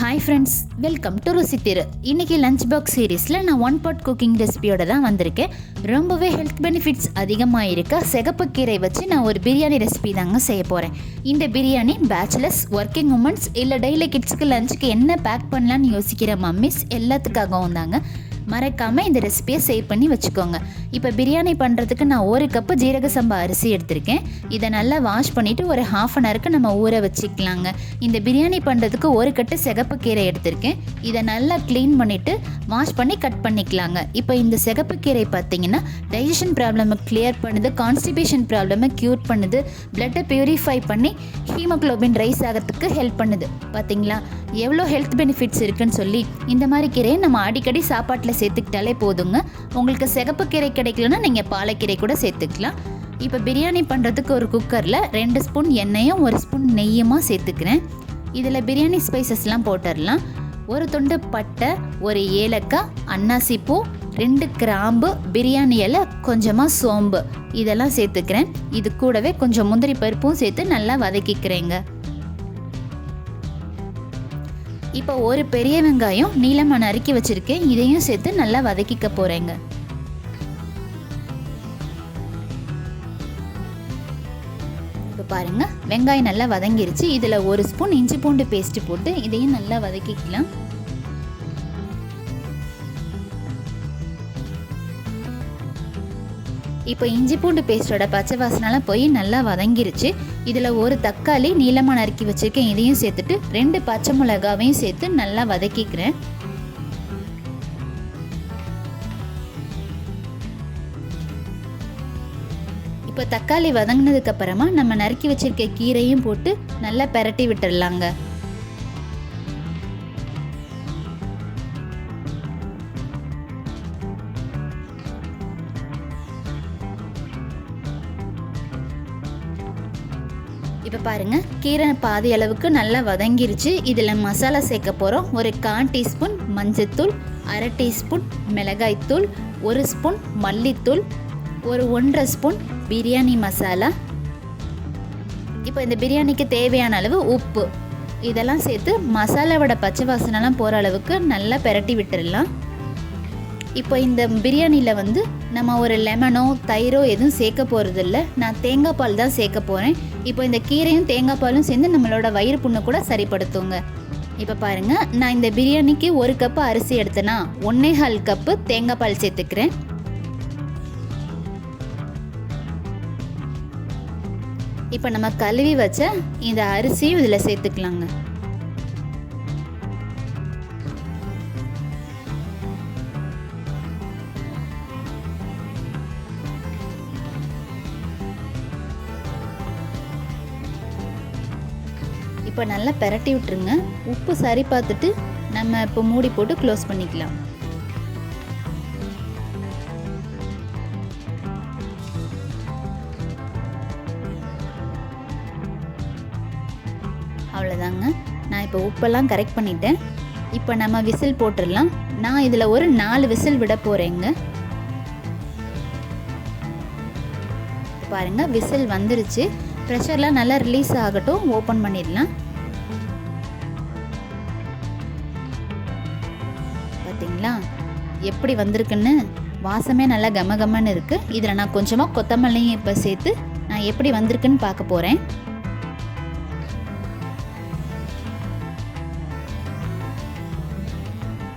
Hi friends, welcome to Ruchithiru. இன்றைக்கி lunch box சீரீஸில் நான் ஒன் பாட் குக்கிங் ரெசிபியோட தான் வந்திருக்கேன். ரொம்பவே ஹெல்த் பெனிஃபிட்ஸ் அதிகமாக இருக்க சிகப்புக்கீரை வச்சு நான் ஒரு பிரியாணி ரெசிபி தாங்க செய்ய போகிறேன். இந்த பிரியாணி பேச்சுலர்ஸ், ஒர்க்கிங் உமன்ஸ் இல்லை டெய்லி கிட்ஸுக்கு லஞ்சுக்கு என்ன பேக் பண்ணலான்னு யோசிக்கிற மம்மிஸ் எல்லாத்துக்காகவும் தாங்க. மறக்காமல் இந்த ரெசிபியை சேவ் பண்ணி வச்சுக்கோங்க. இப்போ பிரியாணி பண்ணுறதுக்கு நான் 1 கப்பு ஜீரக சம்பா அரிசி எடுத்திருக்கேன். இதை நல்லா வாஷ் பண்ணிவிட்டு ஒரு ½ அன் ஹவருக்கு நம்ம ஊற வச்சுக்கலாங்க. இந்த பிரியாணி பண்ணுறதுக்கு 1 கட்டு சிகப்புக்கீரை எடுத்திருக்கேன். இதை நல்லா க்ளீன் பண்ணிவிட்டு வாஷ் பண்ணி கட் பண்ணிக்கலாங்க. இப்போ இந்த சிகப்புக்கீரை பார்த்திங்கன்னா டைஜஷன் ப்ராப்ளமை கிளியர் பண்ணுது, கான்ஸ்டிபேஷன் ப்ராப்ளமை க்யூர் பண்ணுது, பிளட்டை பியூரிஃபை பண்ணி ஹீமோக்ளோபின் ரைஸ் ஆகிறதுக்கு ஹெல்ப் பண்ணுது. பார்த்திங்களா எவ்வளோ ஹெல்த் பெனிஃபிட்ஸ் இருக்குன்னு சொல்லி. இந்த மாதிரி கீரையை நம்ம அடிக்கடி சாப்பாட்டில் சேர்த்துக்கிட்டாலே போதுங்க. உங்களுக்கு சிகப்புக்கீரை கிடைக்கலன்னா நீங்கள் பாலக்கீரை கூட சேர்த்துக்கலாம். இப்போ பிரியாணி பண்ணுறதுக்கு ஒரு குக்கரில் 2 ஸ்பூன் எண்ணெயும் 1 ஸ்பூன் நெய்யுமா சேர்த்துக்கிறேன். இதில் பிரியாணி ஸ்பைசஸ்லாம் போட்டுடலாம். 1 துண்டு பட்டை, 1 ஏலக்காய், அன்னாசிப்பூ, 2 கிராம்பு, பிரியாணி இலை, கொஞ்சமாக சோம்பு இதெல்லாம் சேர்த்துக்கிறேன். இது கூடவே கொஞ்சம் முந்திரி பருப்பும் சேர்த்து நல்லா வதக்கிக்கிறேங்க. இப்போ ஒரு பெரிய வெங்காயம் நீளமாக நறுக்கி வச்சுருக்கேன். இதையும் சேர்த்து நல்லா வதக்கிக்க போகிறேங்க. இப்போ பாருங்கள், வெங்காயம் நல்லா வதங்கிருச்சு. இதில் 1 ஸ்பூன் இஞ்சி பூண்டு பேஸ்ட்டு போட்டு இதையும் நல்லா வதக்கிக்கலாம். இப்போ இஞ்சி பூண்டு பேஸ்ட்டோட பச்சை வாசனைலாம் போய் நல்லா வதங்கிருச்சு. இதில் 1 தக்காளி நீளமாக நறுக்கி வச்சுருக்கேன். இதையும் சேர்த்துட்டு 2 பச்சை மிளகாவையும் சேர்த்து நல்லா வதக்கிக்கிறேன். இப்போ தக்காளி வதங்கினதுக்கு அப்புறமா நம்ம நறுக்கி வச்சிருக்க கீரையும் போட்டு நல்லா பெரட்டி விட்டுடலாங்க. இப்போ பாருங்கள், கீரை பாதி அளவுக்கு நல்லா வதங்கிருச்சு. இதில் மசாலா சேர்க்க போகிறோம். ஒரு 1/4 டீஸ்பூன் மஞ்சத்தூள், 1/2 டீஸ்பூன் மிளகாய்த்தூள், 1 ஸ்பூன் மல்லித்தூள், ஒரு 1/2 ஸ்பூன் பிரியாணி மசாலா. இப்போ இந்த பிரியாணிக்கு தேவையான அளவு உப்பு இதெல்லாம் சேர்த்து மசாலாவோட பச்சை வாசனைலாம் போகிற அளவுக்கு நல்லா பெரட்டி விட்டுடலாம். இப்போ இந்த பிரியாணியில் நம்ம ஒரு லெமனோ தயிரோ எதுவும் சேர்க்க போகிறதில்ல. நான் தேங்காய் பால் தான் சேர்க்க போகிறேன். இப்போ இந்த கீரையும் தேங்காய் பாலும் சேர்ந்து நம்மளோட வயிறு புண்ணை கூட சரிப்படுத்துங்க. இப்போ பாருங்கள், நான் இந்த பிரியாணிக்கு 1 கப்பு அரிசி எடுத்தேன்னா 1.25 கப்பு தேங்காய் பால் சேர்த்துக்கிறேன். இப்போ நம்ம கழுவி வச்ச இந்த அரிசியும் இதில் சேர்த்துக்கலாங்க. இப்போ நல்லா பெரட்டி விட்டுருங்க. உப்பு சரி பார்த்துட்டு நம்ம இப்போ மூடி போட்டு க்ளோஸ் பண்ணிக்கலாம். அவ்வளோதாங்க, நான் இப்போ உப்பெல்லாம் கரெக்ட் பண்ணிட்டேன். இப்போ நம்ம விசில் போட்டுடலாம். நான் இதில் ஒரு 4 விசில் விட போகிறேங்க. பாருங்கள், விசில் வந்துருச்சு. ப்ரெஷர்லாம் நல்லா ரிலீஸ் ஆகட்டும். ஓப்பன் பண்ணிடலாம். பார்த்தீங்களா எப்படி வந்திருக்குன்னு? வாசமே நல்லா கமகமன்னு இருக்குது. இதில் நான் கொஞ்சமாக கொத்தமல்லியும் இப்போ சேர்த்து நான் எப்படி வந்திருக்குன்னு பார்க்க போகிறேன்.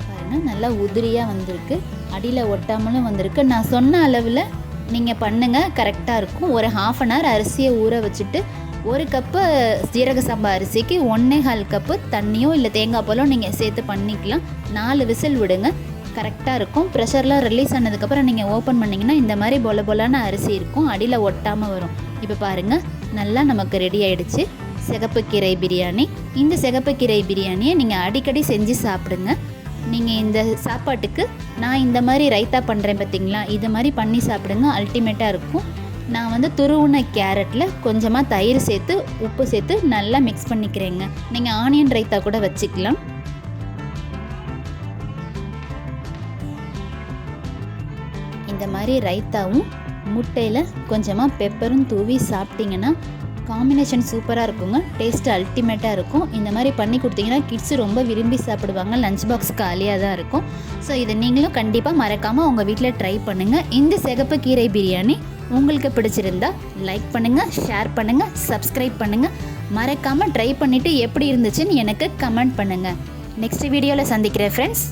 பாருங்கள், நல்லா உதிரியாக வந்திருக்கு. அடியில் ஒட்டாமலும் வந்திருக்கு. நான் சொன்ன அளவில் நீங்கள் பண்ணுங்கள், கரெக்டாக இருக்கும். ஒரு ½ அன் ஹவர் அரிசியை ஊற வச்சுட்டு 1 கப்பு ஜீரக சம்பா அரிசிக்கு 1.25 கப்பு தண்ணியோ இல்லை தேங்காய் பாலோ நீங்கள் சேர்த்து பண்ணிக்கலாம். 4 விசில் விடுங்க, கரெக்டாக இருக்கும். ப்ரெஷர்லாம் ரிலீஸ் ஆனதுக்கப்புறம் நீங்கள் ஓப்பன் பண்ணிங்கன்னா இந்த மாதிரி பொல பொலான அரிசி இருக்கும், அடியில் ஒட்டாமல் வரும். இப்போ பாருங்கள், நல்லா நமக்கு ரெடி ஆகிடுச்சு சிகப்புக்கீரை பிரியாணி. இந்த சிகப்புக்கீரை பிரியாணியை நீங்கள் அடிக்கடி செஞ்சு சாப்பிடுங்க. நீங்கள் இந்த சாப்பாட்டுக்கு நான் இந்த மாதிரி ரைத்தா பண்ணுறேன் பார்த்தீங்களா, இது மாதிரி பண்ணி சாப்பிடுங்க, அல்டிமேட்டாக இருக்கும். நான் துருவுன கேரட்டில் கொஞ்சமாக தயிர் சேர்த்து உப்பு சேர்த்து நல்லா மிக்ஸ் பண்ணிக்கிறேங்க. நீங்கள் ஆனியன் ரைத்தா கூட வச்சுக்கலாம். இந்த மாதிரி ரைத்தாவும் முட்டையில் கொஞ்சமாக பெப்பரும் தூவி சாப்பிட்டிங்கன்னா காம்பினேஷன் சூப்பராக இருக்குங்க. டேஸ்ட் அல்டிமேட்டாக இருக்கும். இந்த மாதிரி பண்ணி கொடுத்தீங்கன்னா கிட்ஸு ரொம்ப விரும்பி சாப்பிடுவாங்க. லஞ்ச் பாக்ஸ் காலியாக தான் இருக்கும். ஸோ இதை நீங்களும் கண்டிப்பாக மறக்காமல் உங்கள் வீட்டில் ட்ரை பண்ணுங்கள். இந்த சிகப்பு கீரை பிரியாணி உங்களுக்கு பிடிச்சிருந்தா லைக் பண்ணுங்கள், ஷேர் பண்ணுங்கள், சப்ஸ்கிரைப் பண்ணுங்கள். மறக்காமல் ட்ரை பண்ணிவிட்டு எப்படி இருந்துச்சுன்னு எனக்கு கமெண்ட் பண்ணுங்கள். நெக்ஸ்ட் வீடியோவில் சந்திக்கிறேன் ஃப்ரெண்ட்ஸ்.